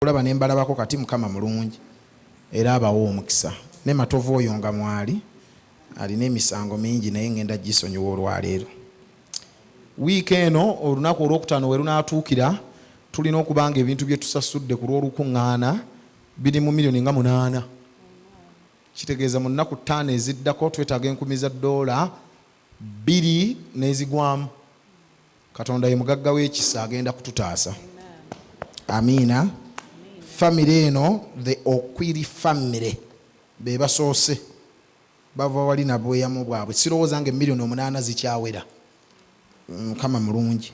olaba ne mbalabako kati Mukama mulungi era abawo omukisa. Ne Matovu oyo nga mwali alina emisango mingi naye ngenda gisonyiwa olwaleero. Wiiki eno olunaku olwokutaano we lunaatuukira tulina okubanga ebintu bye tusasudde ku lw'olukuŋŋaana biri mu miliyoni nga 8. Kitegeeza mu nnaku 5 eziddako twetaaga $10,000 2 n'ezigwamu. Katonda ye mugagga w'ekisa agenda kututaasa. Amiina. Family eno, the Okwiri family, be basoose bava wali na bweyamu bwabwe. Sirowooza nga miliyoni 8 zikyawera. Mukama mulungi.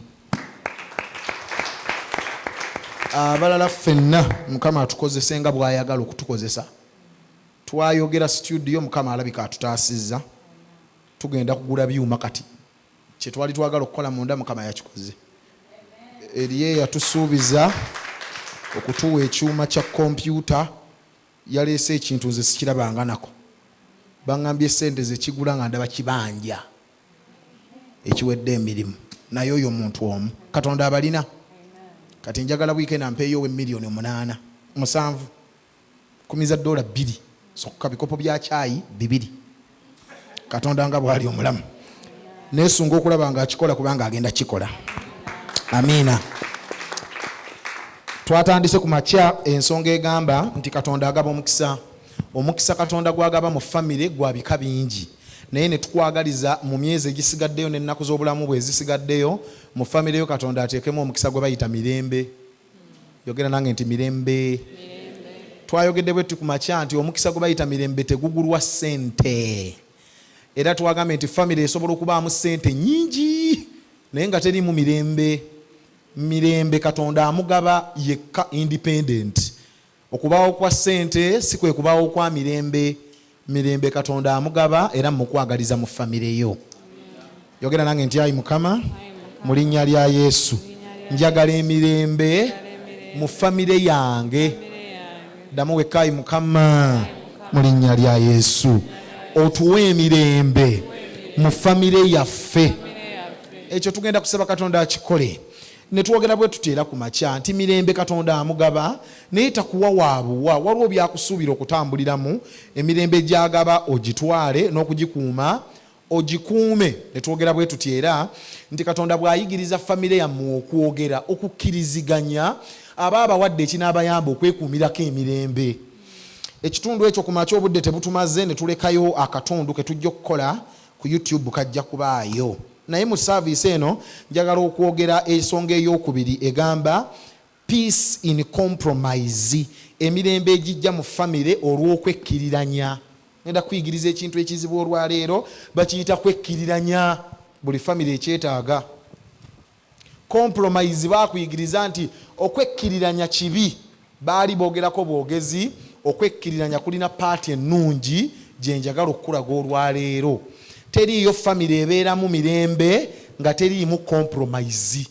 Abalala ffenna Mukama atukozese nga bw'ayagala okutukozesa. Twayogera studio Mukama alabika atutaasizza. Tugenda kugula byuma kati. Kye twali twagala okukola munda Mukama yakikoze. Eriye yatusuubiza okutuwa ekyuma kya kompyuta, yaleese ekintu nze sikirabanga nako. Bangambye sente ze kigula nga ndaba kibanja ekiwedde emirimu. Naye oyo muntu omu Katonda abalina. Kati njagala weekend ampeeyo $1,800,000 7 $10,000 sokka bikopo bya chai 2. Katonda nga bwali omulamu. Nesunga okulaba nga akikola kubanga agenda kikola. Amiina. Twatandise ku makya ensonga egamba nti Katonda agaba omukisa. Omukisa Katonda gwagaba mu family gwa bika bingi. Naye ne tukwagaliza mu myezi egisigaddeyo n'ennaku z'obulamu bwe zisigaddeyo mu family yo Katonda ateekemu omukisa gwe bayita mirembe. Yogera nange nti mirembe. Twayogedde bwe ku makya nti omukisa gwe bayita mirembe tegugulwa ssente. Era twagambe nti family esobola okubaamu ssente nnyingi naye nga terimu mirembe. Mirembe Katonda amugaba yekka independent. Okubaawo kwa ssente si kwe kubaawo kwa mirembe. Mirembe Katonda amugaba era mukwagaliza mu family yo. Yogera nange nti ayi Mukama mu linnya lya Yesu njagala emirembe mu family yange. Ddamu wekka ayi Mukama mu linnya lya Yesu otuwe emirembe mu family yaffe. Ekyo tugenda kusaba Katonda akikole. Ne twogera bwe tuteera ku makya nti mirembe Katonda amugaba naye takuwa waabuwa. Waliwo byakusuubira okutambuliramu. Emirembe gyagaba ogitwale n'okugikuuma ogikuume. Ne twogera bwe tuteera nti Katonda bw'ayigiriza family yammwe okwogera okukkiriziganya aba abawadde ekinaabayamba okwekuumirako emirembe. Ekitundu ekyo ku makya obudde tebutumaze ne tulekayo akatundu ke tujja okukola ku YouTube kajja kubaayo. Naye mu service eno njagala okwogera ensonga ey'okubiri egamba peace in compromise. Emirembe egijja mu family olw'okwekkiriranya. Ngenda kuyigiriza ekintu ekizibu olwaleero bakiyita kwekkiriranya. Buli family ekyetaaga. Compromise baakuyigiriza nti okwekkiriranya kibi. Baali boogerako bwogezi okwekkiriranya kulina paati ennungi gye njagala okukulaga olwaleero. Teriyo family ebeeramu mirembe nga teriimu compromise.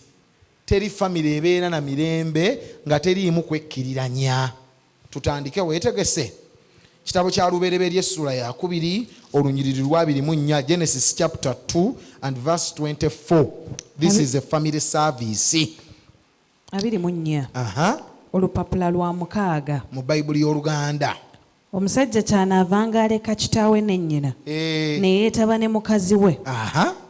Teri family ebeera na mirembe nga teriimu kwekkiriranya. Tutandike weetegese. Kitabo kya Lubereberye essula ya 2 olunyiriri lwa 24 Genesis chapter 2 and verse 24. This is a family service. 24. Olupapula lwa 6 mu Bayibuli y'Oluganda. Omusajja kyanaavanga aleka kitaawe ne nnyina ne yeetaba ne mukazi we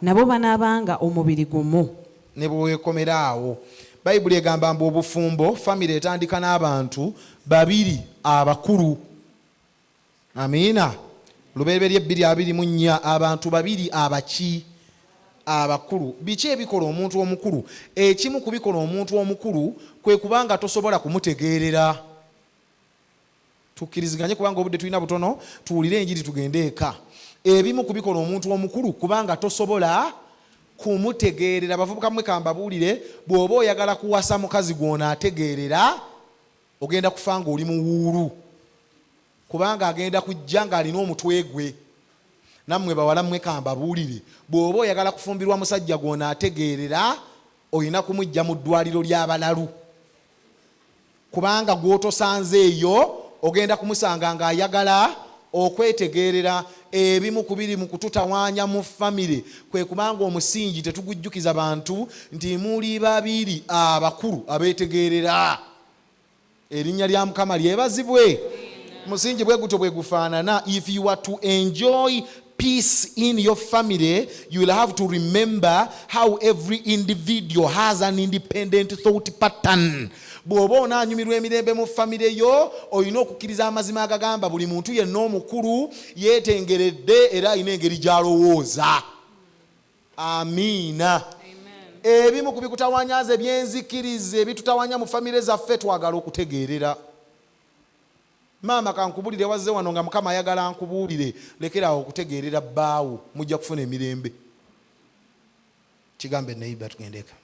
nabo banaabanga omubiri gumu. Ne bwekomera awo Bayibuli egamba mbu obufumbo family etandika n'abantu 2 abakulu. Amiina. Lubereberye 2:24 abantu 2 abaki abakulu. Biki ebikola omuntu omukulu? Ekimu kubikola omuntu omukulu kwe kubanga tosobola kumutegeerera. Tukkiriziganye kubanga obudde tulina butono tuwulire enjiri tugende eka. Ebimu kubikola omuntu omukulu kubanga tosobola kumutegeerera. Bavubuka mmwe kambabuulire bw'oba oyagala kuwasa mukazi gw'onaategeerera ogenda kufa nga oli muwuulu kubanga agenda kujja ng'alina omutwe gwe. Nammwe bawala mmwe kambabuulire bw'oba oyagala kufumbirwa musajja gw'onaategeerera olina kumujja mu ddwaliro ly'abalalu kubanga gw'otosanze eyo ogenda kumusanga ng'ayagala okwetegeerera. Ebimu ku biri mu kututawaanya mu family kwe kubanga omusingi tetugujjukiza bantu nti muli 2 abakulu abeetegeerera. erinnya lya Mukama lyebazibwe. Musingi bwe gutyo bwe gufaanana. If you are to enjoy peace in your family, you will have to remember how every individual has an independent thought pattern. Bw'oba onaanyumirwa emirembe mu famire yo, olina okukkiriza amazima agagamba buli muntu yenna omukulu yeetengeredde era alina engeri gy'alowooza. Amiina. Ebimu ku bikutawanyaza ebyenzikiriza ebitutawanya mu famire zaffe twagala okutegeerera. Maama kankubulire wazze wano nga Mukama ayagala nkubuulire, lekerawo okutegeerera bbaawo, mujja kufuna emirembe. Kigambe neighbor tugendeka.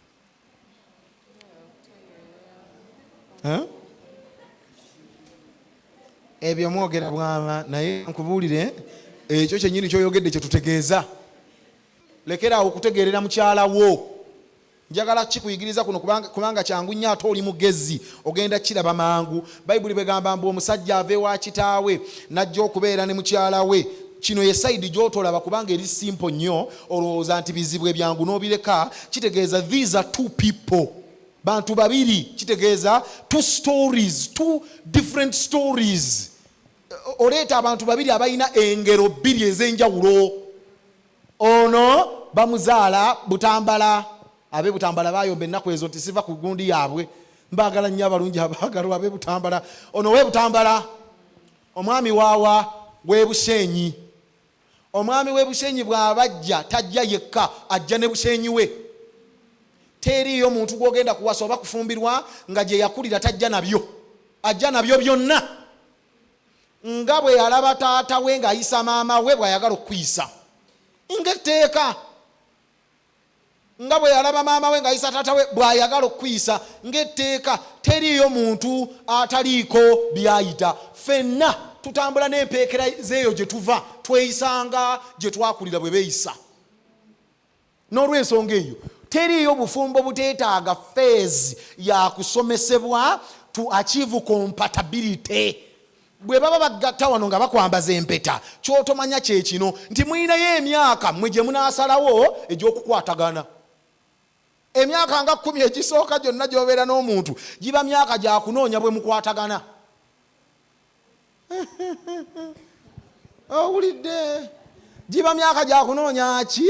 Ebyo mwogera bwama naye nkubuulire ekyo kyennyini kyoyogedde kye tutegeeza. Lekerawo okutegeerera mukyala wo. Njagala kikuyigiriza kuno kubanga kyangu nnyo ate oli mugezi ogenda kiraba mangu. Bayibuli begamba mbu omusajja ave wa kitaawe najja okubeera ne mukyala we. Kino ye side gy'otolaba kubanga eri simple nnyo, olowooza nti bizibu ebyangu n'obireka. Kitegeeza these are two people, bantu babiri. Kitegeeza two stories, two different stories. Oleeta abantu babiri abalina engero bbiri ez'enjawulo. Ono bamuzaala Butambala. Abe Butambala bayomba ennaku ezo nti siva ku gundi yaabwe. Mbaagala nnyo abalungi abaagalwa abe Butambala. Ono we Butambala omwami waawa we Bushenyi. Omwami we Bushenyi bw'abajja tajja yekka, ajja ne Bushenyi we. Teriyo muntu gw'ogenda kuwasa oba kufumbirwa nga gye yakulira tajja nabyo. Ajja nabyo byonna. Nga bwe yalaba taata we ng'ayisa maama we bw'ayagala okuyisa. Ng'etteeka. Nga bwe yalaba maama we ng'ayisa taata we bw'ayagala okuyisa. Ng'etteeka. Teriyo muntu ataliiko byayita. Ffenna tutambula n'empeekera z'eyo gye tuva, tweyisanga gye twakulira bwe beeyisa. N'olw'ensonga eyo teriyo bufumbo buteetaaga phase ya kusomesebwa to achieve compatibility. Bwe baba bagatta wano nga bakwambaza empeta, ky'otomanya kye kino nti mulinayo emyaka mmwe gye munaasalawo egy'okukwatagana. Emyaka nga 10 egisooka gyonna gy'obeera n'omuntu giba myaka gya kunoonya bwe mukwatagana. Owulidde? Giba myaka gya kunoonya ki?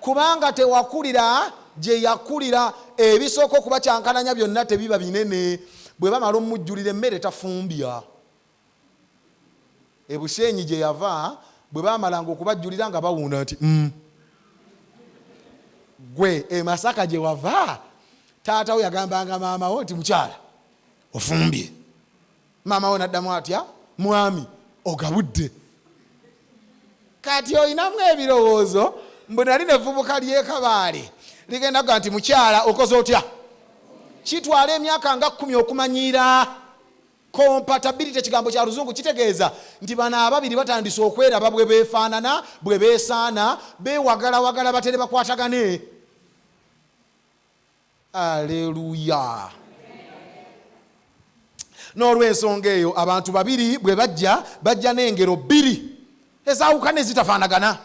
Kubanga tewakulira gye yakulira. Ebisooka okuba kyankananya byonna tebiba binene. Bwe bamala omujjulira emmere tafumbya. Ebushenyi gye yava bwe bamalanga okubajjulira nga bawuuna nti gwe Masaka gye wava taata we yagambanga maama wo nti mukyala ofumbye. Maama we naddamu atya, mwami ogabudde. Kati oyinamu ebirowoozo mbu nali nevubuka ly'ekabaale ligenda kuga nti mukyala okoze otya. Kitwala emyaka nga 10 okumanyiira. Compatibility kigambo kya Luzungu kitegeeza nti bano ababiri batandise okweraba bwe beefaanana, bwe beesaana, beewagala batere bakwatagane. Aleluya. N'olw'ensonga eyo abantu babiri bwe bajja n'engero bbiri ezaawukana ezitafaanagana.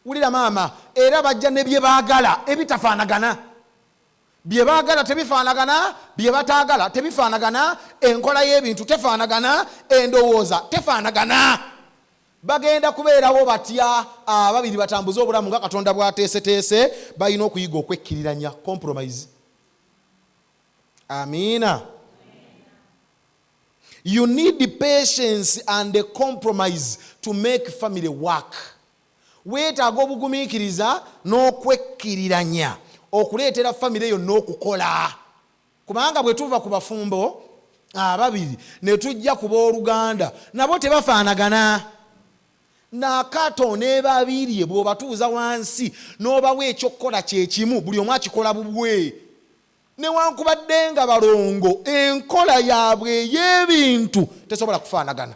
Wulira maama, era bajja ne bye baagala ebitafaanagana. Bye baagala tebifaanagana, bye bataagala tebifaanagana, enkola y'ebintu tefaanagana, endowooza tefaanagana. Bagenda kubeerawo batya ababiri batambuza obulamu nga Katonda bw'ateeseteese, balina okuyiga okwekkiriranya, compromise. Amiina. You need the patience and the compromise to make family work. Weetaaga obugumiikiriza n'okwekkiriranya okuleetera famire yonna okukola. Kubanga bwe tuva ku bafumbo ababiri ne tujja ku booluganda nabo tebafaanagana. Nakato ne babiri bw'obatuuza wansi n'obawa ekyokukola kye kimu, buli omu akikola bubwe. Newankubadde nga balongo, enkola yaabwe ey'ebintu tesobola kufaanagana.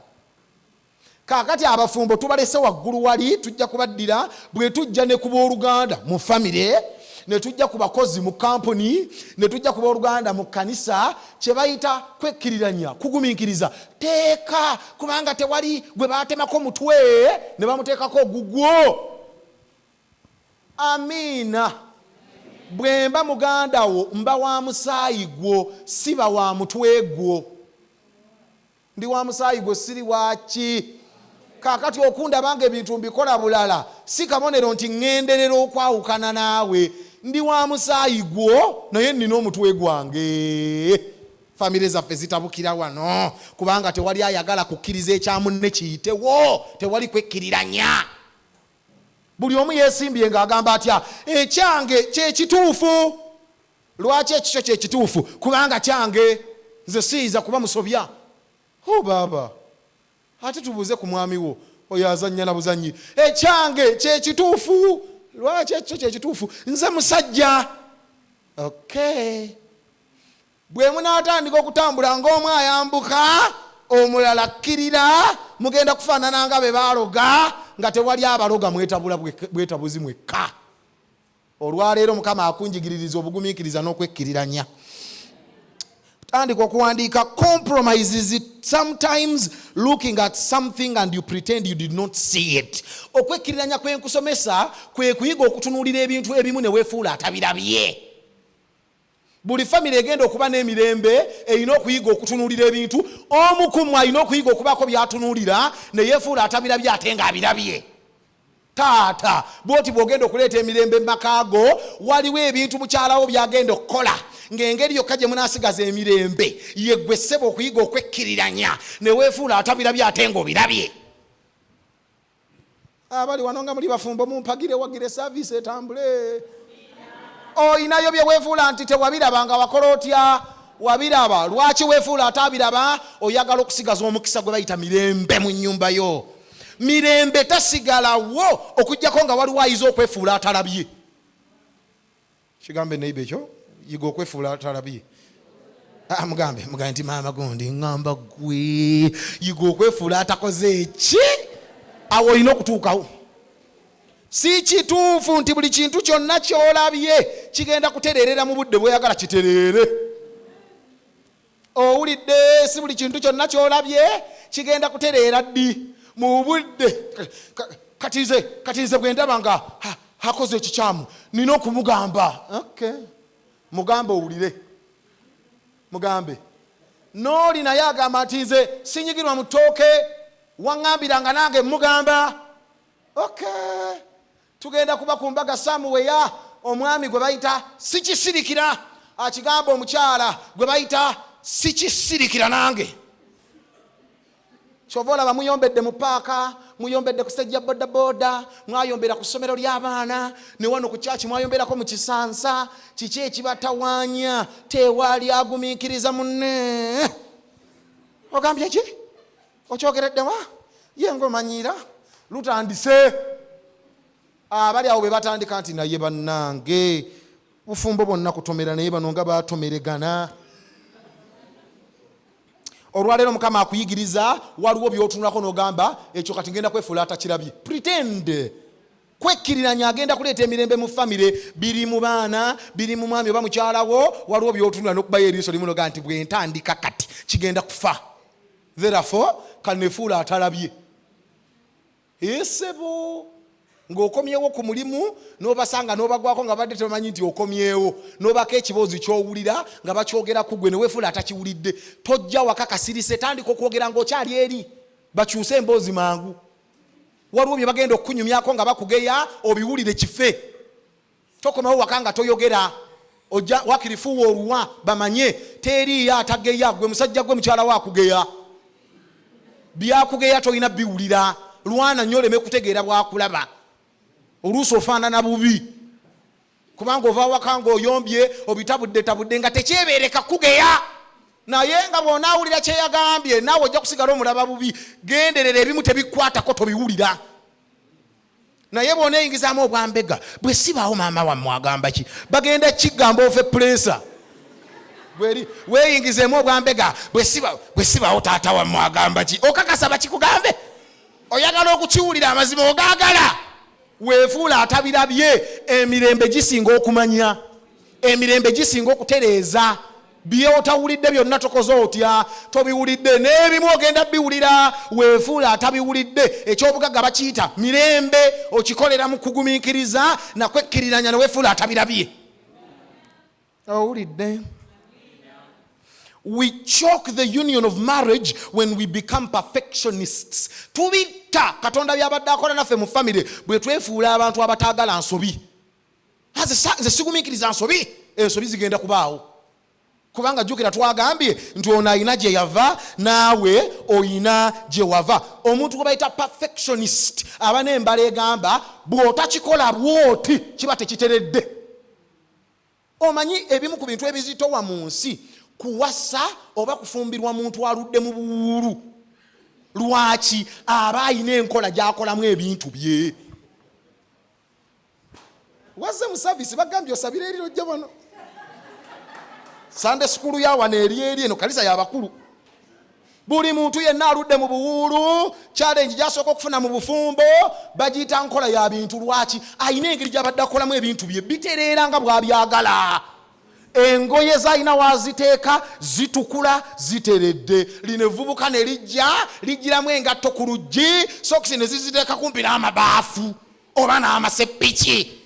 Kaakati abafumbo tubalese waggulu wali, tujja kubaddira bwe tujja ne ku booluganda mu famire, ne tujja ku bakozi mu kampuni, ne tujja ku booluganda mu kkanisa, kye bayita kwekkiriranya, kugumiikiriza. Teeka, kubanga tewali gwe baatemako mutwe ne bamuteekako ogugwo. Amiina. Bwe mba muganda wo mba wa musaayi gwo, siba wa mutwe gwo. ndi wa musaayi gwe siri waki. Kakati okundabanga ebintu mbikola bulala si kabonero nti ŋŋenderera okwawukana naawe. Ndi wa musaayi gwo naye nnina omutwe gwange. Famire zaffe zitabukira wano kubanga tewali ayagala kukkiriza ekya munne kiyitewo, tewali kwekkiriranya. Buli omu yeesimbye ng'agamba atya ekyange kyekituufu. Lwaki ekikyo kyekituufu? Kubanga kyange, nze siyinza kuba musobya. Baaba ate tubuuze ku mwami wo oyo azannya na buzannyi. Ekyange kyekituufu. Lwaki ekikyo kyekituufu? Nze musajja. Okay. Bwe munaatandika okutambula ng'omu ayambuka omulala akkirira, mugenda kufaanana nga be baaloga nga tewali abaloga, mwetabula bwetabuzi mwekka. Olwaleero Mukama akunjigiririza obugumiikiriza n'okwekkiriranya. Tandika okuwandiika compromises, sometimes looking at something and you pretend you did not see it. Okwekkiriranya kwe nkusomesa kwe kuyiga okutunuulira ebintu ebimu ne weefuula atabirabye. Buli famire egenda okuba n'emirembe erina okuyiga okutunuulira ebintu. Omu ku mmwe alina okuyiga okubaako byatunuulira ne yeefuula atabirabye ate ng'abirabye. Taata bwoti bw'ogenda okuleeta emirembe mu makaago, waliwo ebintu mukyalawo byagenda okukola ng'engeri yokka gye munaasigaza emirembe ye ggwe ssebo okuyiga okwekkiriranya ne weefuula atabirabye ate ng'obirabye. Abali wano nga muli bafumbo mumpagire wagire saaviisi etambule. Oyinayo bye weefuula nti tewabiraba nga wakola otya? Wabiraba. Lwaki weefuula atabiraba? Oyagala okusigaza omukisa gwe bayita mirembe mu nnyumba yo. Mirembe tasigalawo okujjako nga waliwo ayiza okwefuula atalabye. Kigambe neiba ekyo yiga okwefuula atalabye. Mugambe nti maama gundi ngamba gwe yiga okwefuula atakoze eki. Awo olina okutuukawo. Si kituufu nti buli kintu kyonna ky'olabye kigenda kutereerera mu budde bw'oyagala kitereere. Owulidde? Si buli kintu kyonna ky'olabye kigenda kutereera ddi mu budde. Kati nze bwe ndaba nga akoze ekikyamu nina okumugamba. Okay. Mugambe owulire. Mugambe. N'oli naye agamba nti nze sinyigirwa mu ttooke waŋŋambiranga nange mugamba. Okay. Tugenda kuba ku mbaga Samuweya, omwami gwe bayita sikisirikira akigamba omukyala gwe bayita sikisirikira nange. Kyova olaba muyombedde mu paaka, muyombedde ku sejja bodaboda, mwayombera ku ssomero ly'abaana, ne wano ku kyaki mwayomberako mu kisansa. Kiki ekibatawaanya? Tewali agumiikiriza munne. Ogambye ki? Okyogereddewa? Ye ng'omanyiira lutandise. Abali awo be batandika nti naye bannange bufumbo bonna kutomera naye bano nga batomeregana. Olwaleero Mukama akuyigiriza, waliwo by'otunulako n'ogamba ekyo kati ngenda kwefuula atakirabye. Pretend. Kwekkiriranya agenda kuleeta emirembe mu famire, biri mu baana, biri mu mwami oba mukyalawo, waliwo by'otunula n'okubayo eriiso limu n'oga nti bwe ntandika kati kigenda kufa. Therefore kanefuula atalabye. Esebo ng'okomyewo ku mulimu n'obasanga n'obagwako nga badde tebamanyi nti okomyewo, n'obako ekiboozi ky'owulira nga bakyogera ku gwe ne weefuula atakiwulidde. Tojja waka kasirise, tandika okwogera ng'okyali eri. Bakyuse emboozi mangu. Waliwo bye bagenda okukunyumyako nga bakugeya, obiwulire kife. Tokomawo waka nga toyogera. Ojja wakirifuuwa oluwa bamanye teriiyo atageya, gwe musajja gwe mukyala wa akugeya. Byakugeya tolina biwulira. Lwana nnyo oleme kutegeera bwakulaba. Oluusi ofaanana bubi kubanga ova waka ng'oyombye obitabudde nga tekyebeereka kugeya. Naye nga bw'onaawulira kyeyagambye naawe ojja kusigala omulaba bubi. Genderera, ebimu tebikwatako tobiwulira. Naye bw'oneeyingizaamu obwambega, bwe sibaawo maama wammwe agamba ki? Bagenda kigamba ofe puresa. Weeyingizeemu obwambega, bwe sibaawo taata wammwe agamba ki? Okakasa bakikugambe? Oyagala okukiwulira amazima ogaagala. Weefuula atabirabye. Emirembe gisinga okumanya, emirembe gisinga okutereeza. By'otawulidde byonna tokoze otya? Tobiwulidde. N'ebimu ogenda biwulira. Weefuula atabiwulidde. Ekyobugagga bakiyita mirembe. Okikolera mu kugumiikiriza na kwekkiriranya ne weefuula atabirabye. Owulidde? We choke the union of marriage when we become perfectionists. Tubita katonda byabadde akola naffe mu family bwe twefuula abantu abataagala nsobi. Nze sigumikiriza nsobi, ensobi zigenda kubaawo. Kubanga jjukira twagambye nti ono ayina gye yava naawe oyina gye wava. Omuntu gwe bayita perfectionist aba n'embala egamba bw'otakikola bw'oti kiba tekiteredde. Omanyi ebimu ku bintu ebizitowa mu nsi kuwasa oba kufumbirwa muntu aludde mu buwuulu. Lwaki? Aba ayina enkola gy'akolamu ebintu bye. Wazze mu service bagambye osabire eriro jja bano. Sunday school ya wano eri eno kanisa y'abakulu. Buli muntu yenna aludde mu buwuulu, challenge gy'asooka okufuna mu bufumbo bagiyita nkola ya bintu. Lwaki? Ayina engeri gy'abadde akolamu ebintu bye bitereera nga bw'abyagala. Engoye z'alina waziteeka zitukula ziteredde. Lino evvubuka ne lijjiramu engatto ku luggi, sokisi ne ziziteeka kumpi n'amabaafu oba n'amaseppiki.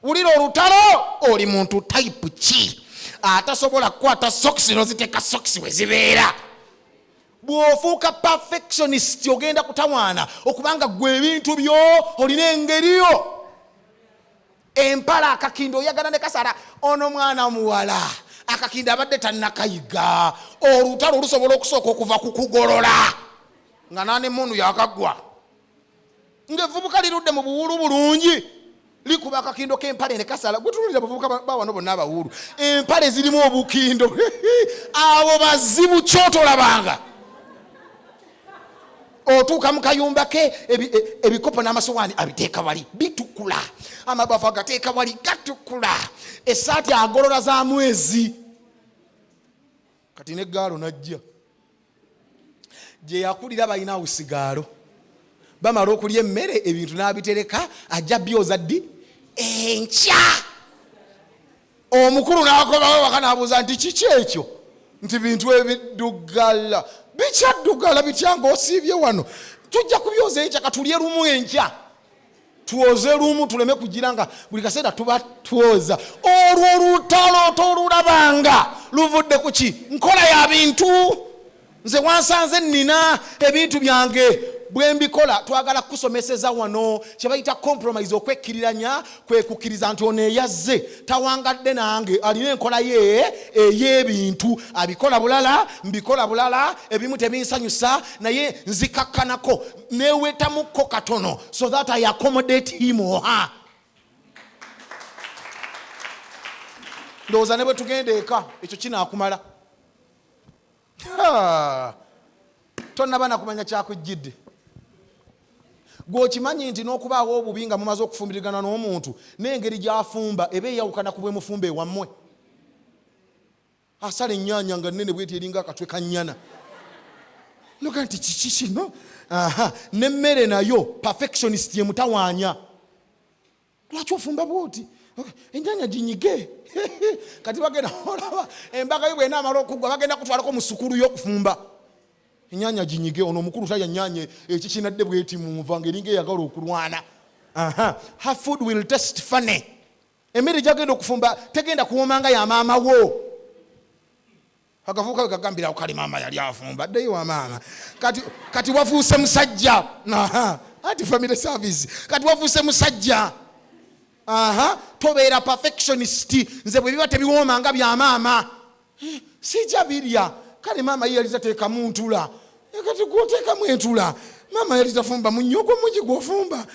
Wulira olutalo, oli muntu type ki atasobola kukwata sokisi n'oziteeka sokisi we zibeera? Bw'ofuuka perfectionist ogenda kutawaana okubanga gwe ebintu byo olina engeriyo. Empala akakindo oyagala ne kasala, ono mwana muwala akakindo abadde tannakayiga. Olutalo lusobola okusooka okuva ku kugolola nga nane mundu yakagwa. Ng'evvubuka lirudde mu buwuulu bulungi likuba akakindo k'empale ne kasala. Gutululira abavubuka bawano bonna abawuulu, empale zirimu obukindo. Abo bazibu kyotolabanga. Otuuka mu kayumba ke ebikopo n'amasowaani abiteeka wali bitukula, amabafu agateeka wali gatukula, essaati agolola za mwezi. Kati ne gaalo najja gye yakulira balina awusigaalo. Bamala okulya emmere ebintu n'abitereka ajja byoza ddi enkya. Omukulu n'akomawo waka n'abuuza nti kiki ekyo? Nti bintu ebiddugala. Bikyaddugala bitya ng'osiibye wano? Tujja kubyoza enkya katulye lumu enkya. Tuwoze lumu tuleme kugira nga buli kaseera tuba twoza. Olwo olutalo tolulabanga luvudde ku ki? Nkola ya bintu. Nze wansanze nina ebintu byange bwe mbikola. Twagala kusomeseza wano kye bayita compromise, okwekkiriranya kwe kukkiriza nti ono eyazze tawangadde nange, alina enkola ye ey'ebintu, abikola bulala mbikola bulala, ebimu tebinsanyusa naye nzikakkanako newetamukko katono so that I accommodate him or her. Ndowooza ne bwe tugenda eka ekyo kinaakumala. Tonnaba nakumanya kyakujjidde. Gwokimanyi nti n'okubaawo obubi nga mumaze okufumbirigana n'omuntu n'engeri gy'afumba eba eyawukana ku bwe mufumba ewammwe. Asala ennyaanya nga nnene bweti eringa akatwe ka nnyana. Noga nti kiki kino? N'emmere nayo perfectionist ye mutawaanya. Lwaki ofumba bwoti? Ennyaanya ginyige. Kati bagenda olaba embaga yo bwena amala okuggwa bagenda kutwalako mu sukulu y'okufumba. Ennyaanya ginyige, ono omukulu talya nnyaanya ekikinadde bweti mu nva ng'eringa eyagala okulwana. Her food will taste funny. Emmere gy'agenda okufumba tegenda kuwoomanga ya maama wo. Akavubuka kagambira kali maama yali afumba addeyo wa maama. Kati wafuuse musajja. Ati family service. Kati wafuuse musajja. Tobeera perfectionist. Nze bwe biba tebiwoomanga bya maama sijja birya. Kale maama yali tateeka mu ntula. Kati gwoteekamu entula. Maama yali tafumba munnyogo mungi gw'ofumba.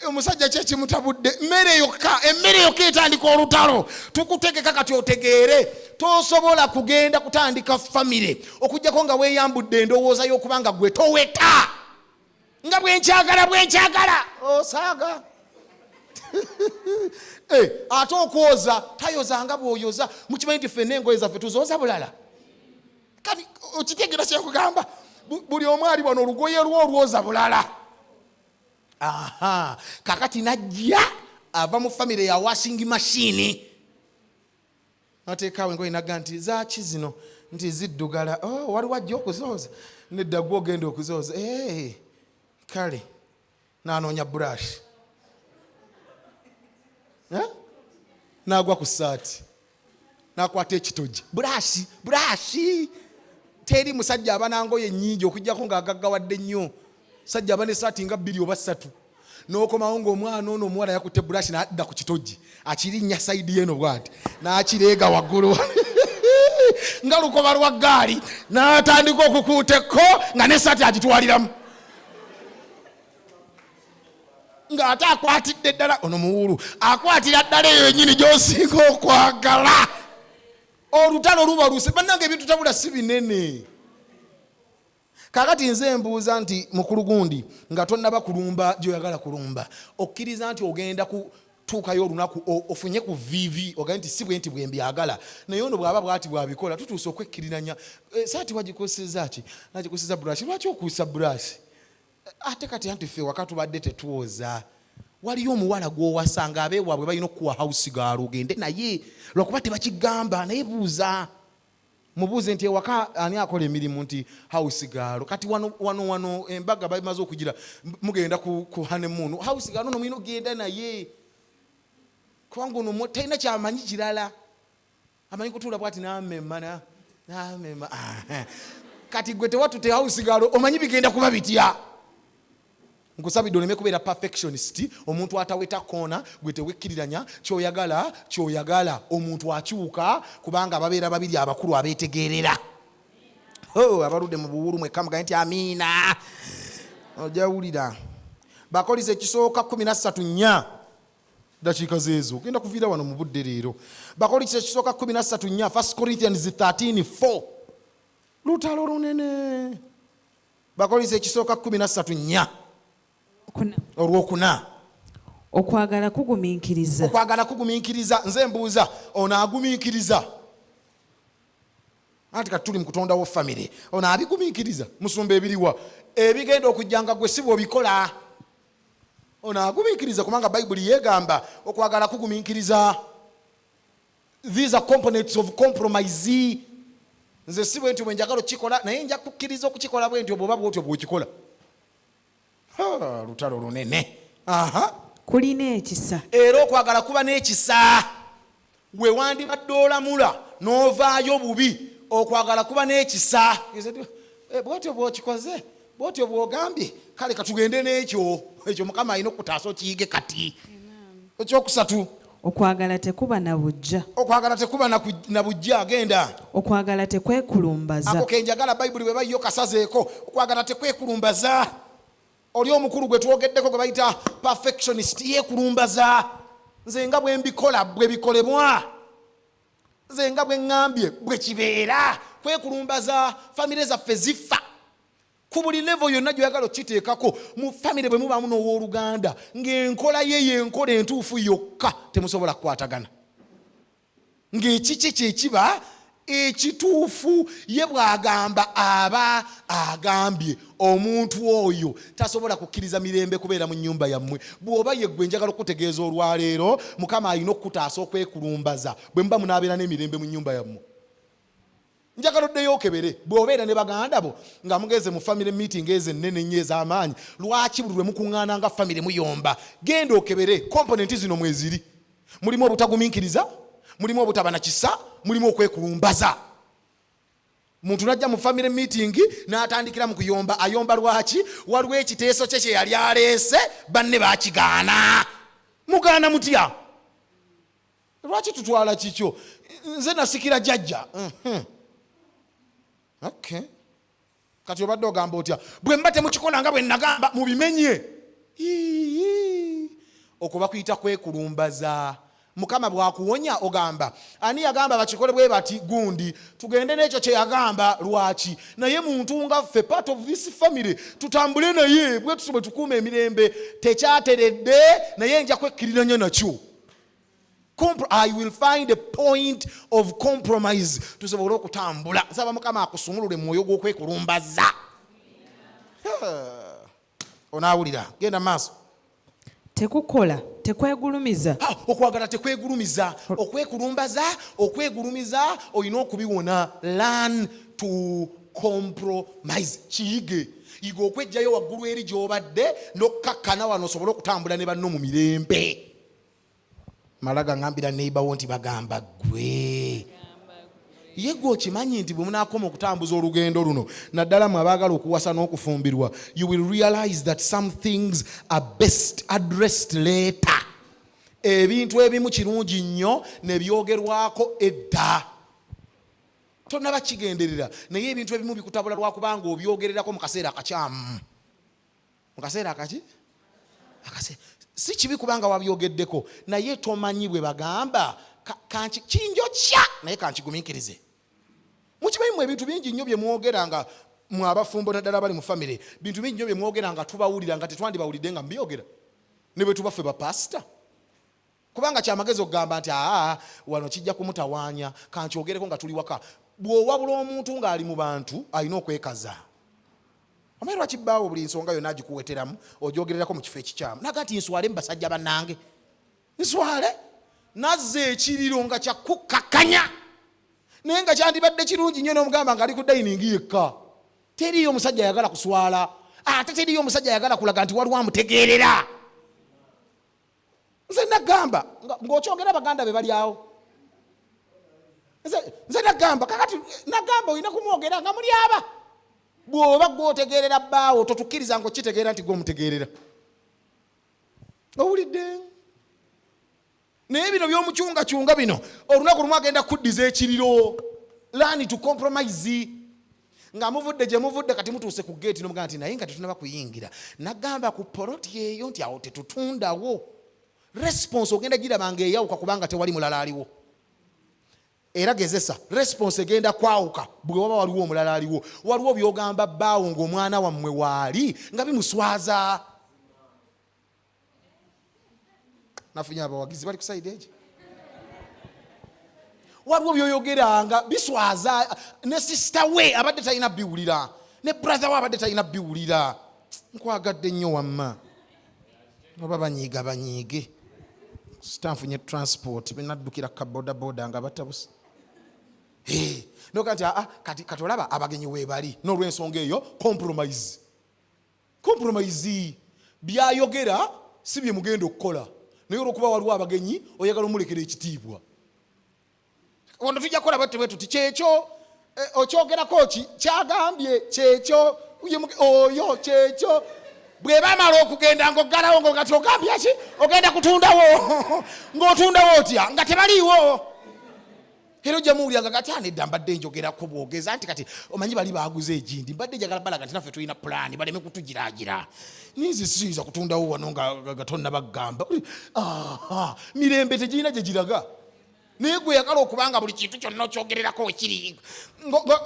Omusajja kyekimutabudde emmere yokka. Emmere yokka etandika olutalo. Tukutegeka kati otegeere tosobola kugenda kutandika famire okujjako nga weeyambudde endowooza y'okubanga gwe toweta. Nga bwenkyagala osaaga. Ate okwoza tayozanga bw'oyoza. Mukimanyi nti ffenna engoye zaffe tuzooza bulala. Kati okitegeera kyekugamba buli omu ali wano olugoye olwoza bulala. Kakati najja ava mu famire ya washing machine. Nateekawo engoye naga nti zaaki zino nti ziddugala. Waliwo ajja okuzooza. Nedda gwe ogenda okuzooza. Kale n'anoonya brush. N'agwa ku ssaati. nakwata ekitogi burashi teri musajja abanangoye ennyingi okujjako ng'agaggawadde nnyo sajja abane saati nga 2 oba 3 n'okomawo ng'omwana ono omuwala yakutte burashi n'adda ku kitogi akirinnya sayidi yeno bw'ati n'akireega waggulu nga lukoba lwa ggaali n'atandika okukuuteko nga n'essaati agitwaliramu ng'ate akwatidde ddala ono muwulu akwatira ddala eyo yennyini gy'osinga okwagala olutalo luba luse bannange ebintu tabula si binene kakati nze mbuuza nti mukulu gundi nga tonnaba kulumba gy'oyagala kulumba okkiriza nti ogenda kutuukayo olunaku ofunye ku vivi ogende nti si bwe nti bwe mbyagala naye ono bw'aba bw'ati bw'abikola tutuuse okwekkiriranya saati wagikoseza ki nagikoseza burashi lwaki okuusa burashi ate kati anti ffe waka tubadde tetwoza waliyo omuwala gw'owasanga abeewaabwe balina okuwa house girl ogende naye lwakuba tebakigamba naye buuza mubuuze nti ewaka ani akola emirimu nti house girl kati wano embaga bamaze okugira mugenda ku honeymoon house girl ono mulina ogenda naye kubanga ono talina kyamanyi kirala amanyi kutuula bwati namema kati gwe tewatute house girl omanyi bigenda kuba bitya nkusabidde oleme kubeera perfectionist omuntu ataweta koona gwe tewekkiriranya kyoyagala omuntu akyuka kubanga ababeera babiri abakulu abeetegeerera abaludde mu buwulu mwekka mugaye nti amiina ojawulira bakolize ekisooka 13 dakiika zeezo genda kuviira wano mu budde leero bakolize ekisooka 13 1 Corinthians 13:4 lutalo lunene bakolize ekisooka 13 olwokuna okwagala kugumiikiriza nze mbuuza ono agumiikiriza anti kati tuli mu kutondawo famire ono abigumiikiriza musumba ebiriwa ebigenda okujjanga gwe si bw'obikola ono agumiikiriza kubanga bayibuli yeegamba okwagala kugumiikiriza these are components of compromise nze si bwe nti bwe njagala okikola naye nja kukkiriza okukikola bwe nti obwoba bwotyo bw'okikola lutalo lunene kulina ekisa era okwagala kuba n'ekisa gwe wandibadde olamula n'ovaayo bubi okwagala kuba n'ekisa bwotyo bw'okikoze bwotyo bw'ogambye kale katugende n'ekyo mukama alina okutaasa okiyige kati ekyokusatu okwagala tekuba na bujja agenda okwagala tekwekulumbaza ako kenjagala bayibuli bwe bayiyo kasazeeko okwagala tekwekulumbaza oli omukulu gwe twogeddeko gwe bayita perfectionist yeekulumbaza nze nga bwe mbikola bwe bikolebwa nze nga bwe ŋŋambye bwe kibeera kwekulumbaza famire zaffe zifa ku buli levo yonna gyoyagala okiteekako mu famire bwe mubaamu n'owooluganda ng'enkola ye yenkola entuufu yokka temusobola kukwatagana ng'ekiki kyekiba ekituufu ye bw'agamba aba agambye omuntu oyo tasobola kukkiriza mirembe kubeera mu nnyumba yammwe bw'oba yeggwe njagala okutegeeza olwaleero mukama alina okutaasa okwekulumbaza bwe muba munaabeera n'emirembe mu nnyumba yammwe njagala oddeyo okebere bw'obeera ne baganda bo nga mugeze mu family meeting ezo ennene nnyo ez'amaanyi lwaki buli lwe mukuŋŋaana nga family muyomba genda okebere komponenti zino mweziri mulimu obutagumiikiriza mulimu obutaba na kisa mulimu okwekulumbaza muntu najja mu family meeting n'atandikira mu kuyomba ayomba lwaki waliwo ekiteeso kye kye yali aleese banne baakigaana mugaana mutya lwaki tutwala kikyo nze nasikira jjajja okay kati obadde ogamba otya bwe mba temukikola nga bwe nagamba mubimenye okuba kuyita kwekulumbaza mukama bwakuwonya ogamba ani yagamba bakikole bwe bati gundi tugende n'ekyo kye yagamba lwaki naye muntu nga ffe part of this family tutambule naye bwe tusobwe tukuuma emirembe tekyateredde naye nja kwekkiriranya nakyo I will find a point of compromise tusobole okutambula nsaba mukama akusumulule mu mwoyo gw'okwekulumbaza onaawulira genda maaso tekukola tekwegulumiza okwagala tekwegulumiza okwegulumiza olina okubiwona learn to compromise kiyige yiga okwejjayo waggulu eri gy'obadde n'okkakkana wano osobole okutambula ne banno mu mirembe malaga ngambira neighbor nti bagamba gwe ye gwe okimanyi nti bwe munaakoma okutambuza olugendo luno naddala mwe abaagala okuwasa n'okufumbirwa, you will realize that some things are best addressed later. Ebintu ebimu kirungi nnyo ne byogerwako edda. Tonnaba kigenderera naye ebintu ebimu bikutabula lwakubanga obyogererako mu kaseera akakyamu. Mu kaseera akaki? Si kibi kubanga wabyogeddeko naye tomanyi bwe bagamba kinjokya naye kankigumiikirize. Mukimanyi mu ebintu bingi nnyo bye mwogeranga mu abafumbo naddala bali mu famire, bintu bingi nnyo bye mwogeranga tubawulira nga tetwandibawulidde nga mbyogera ne bwe tubaffe bapasita. Kubanga kyamagezi okugamba nti wano kijja kumutawaanya kankyogereko nga tuli waka. Bw'owabula omuntu ng'ali mu bantu alina okwekaza. Omanyi lwaki bbaawo buli nsonga yonna agikuweteramu ogyogererako mu kifo ekikyamu. Naga nti nswale mu basajja bannange. Nswale nazze ekiriro nga kyakukakanya naye nga kyandibadde kirungi nnyo n'omugamba ng'ali ku dayiningi yekka. Teriyo omusajja ayagala kuswala ate teriyo omusajja ayagala kulaga nti waliwo amutegeerera. Nze nagamba ng'okyogera baganda be bali awo. Nze nagamba kakati nagamba olina kumwogera nga muli aba. Bw'oba gw'otegeerera bbaawo totukkiriza ng'okitegeera nti gw'omutegeerera. Owulidde? Naye bino by'omucungacunga bino olunaku lumu agenda kuddiza ekiriro. Learn to compromise. Nga muvudde gye muvudde kati mutuuse ku geeti n'omugamba nti naye nga tetunaba kuyingira. Nagamba ku poloti eyo nti awo tetutundawo. Response ogenda girabanga eyawuka kubanga tewali mulala aliwo. Era gezesa response egenda kwawuka bwe waba waliwo omulala aliwo. Waliwo byogamba bbaawo ng'omwana wammwe waali nga bimuswaza. Nafunya abawagizi bali ku side egi. Waliwo byoyogeranga biswaza ne sister we abadde talina biwulira ne brother we abadde talina biwulira. Nkwagadde nnyo wamma. Oba banyiige. Stanfunye transport benaddukira kabodaboda nga batabusa. Noka nti katolaba abagenyi weebali n'olw'ensonga eyo compromise. Byayogera si bye mugenda okukola naye olw'okuba waliwo abagenyi oyagala omulekera ekitiibwa. Wano tujja kukola bwe tuti kyekyo okyogerako ki kyagambye kyekyo oyo kyekyo. Bwe bamala okugenda ng'oggalawo nga togambye ki ogenda kutundawo ng'otundawo otya nga tebaliiwo. Era ojja muwulira nga kati anedda mbadde njogerako bwogeza nti kati omanyi bali baaguze egindi mbadde njagala balaga nti naffe tulina pulaani baleme kutugiraagira. Ninzi siyinza kutundawo wano nga tonnabagamba. Mirembe tegirina gye giraga. Naye gwe yagala okubanga buli kintu kyonna okyogererako ekiri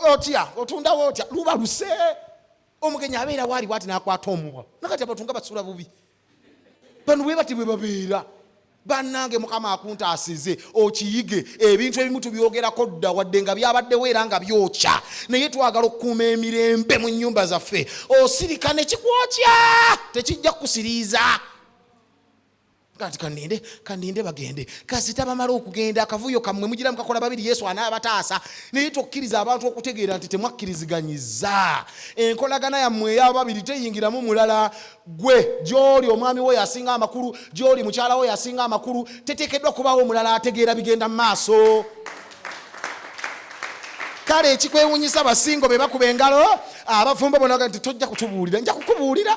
otya otundawo otya luba luse. Omugenyi abeera waali bwati n'akwata omuwa nakati abatunga basula bubi. Bano bwe bati bwe babeera. Bannange Mukama akunta asize okiyige ebintu ebimu tubyogerako dda wadde nga byabaddewo era nga byokya naye twagala okukuuma emirembe mu nnyumba zaffe. Osirika ne kikwokya tekijja kusiriiza. Kati kandinde bagende kasita bamala okugenda akavuyo kammwe mugira mukakola babiri Yesu anaabataasa naye tokkiriza abantu okutegeera nti temwakkiriziganyiza. Enkolagana yammwe ey'ababiri teyingiramu mulala. Gwe gy'oli omwami wo yasinga amakulu gy'oli mukyala wo yasinga amakulu teteekeddwa kubaawo omulala ategeera bigenda mu maaso. Kale ekikwewuunyisa basingo be bakuba engalo abafumbo bonaga nti tojja kutubuulira nja kukubuulira.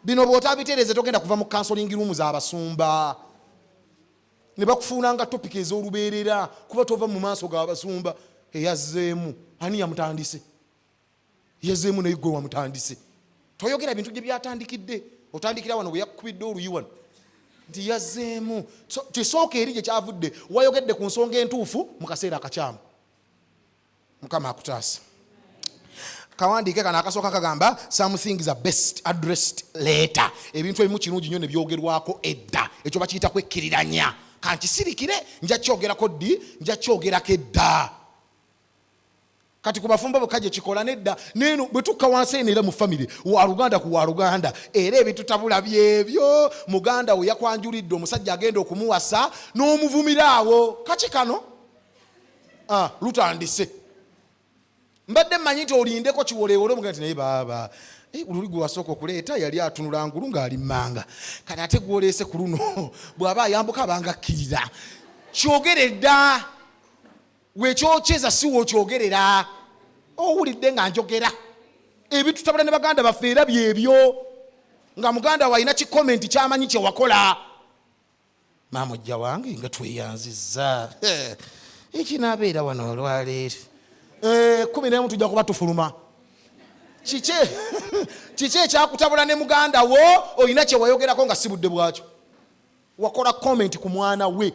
Bino bw'otabitereeze togenda kuva mu counseling room z'abasumba ne bakufuunanga topic ez'olubeerera kuba tova mu maaso g'abasumba. Eyazzeemu ani yamutandise? Yazzeemu naye gwe wamutandise. Toyogera bintu gye byatandikidde otandikira wano bwe yakukubidde oluyi wano nti yazzeemu. Kisooka eri gye kyavudde wayogedde ku nsonga entuufu mu kaseera akakyamu. Mukama akutaasa. Kawandiike kano akasooka kagamba some things are best addressed later. Ebintu ebimu kirungi nnyo ne byogerwako edda. Ekyo bakiyita kwekkiriranya. Kankisirikire nja kyogerako ddi nja kyogerako edda. Kati ku bafumbo bwekajja kikola nedda neno bwe tukka wansi eno era mu famire wa Luganda ku wa Luganda era ebitutabula byebyo muganda we yakwanjulidde omusajja agenda okumuwasa n'omuvumiraawo. Kaki kano lutandise. Mbadde mmanyi nti olindeko kiwoleewole omuganda nti naye baaba oluli gwe wasooka okuleeta yali atunula ngulu ng'ali mmanga kati ate gwoleese ku luno bw'aba ayambuka abanga akkirira. kyogere dda wekyokyeza si wokyogerera. Owulidde nga njogera ebitutabula ne baganda baffe era byebyo nga muganda walina kikomenti kyamanyi kyewakola. Maama ojja wange nga tweyanzizza ekinabeera wano olwaleero 11 tujja kuba tufuluma. Kiki ekyakutabula ne muganda wo olina kyewayogerako nga si budde bwakyo. Wakola komenti ku mwana we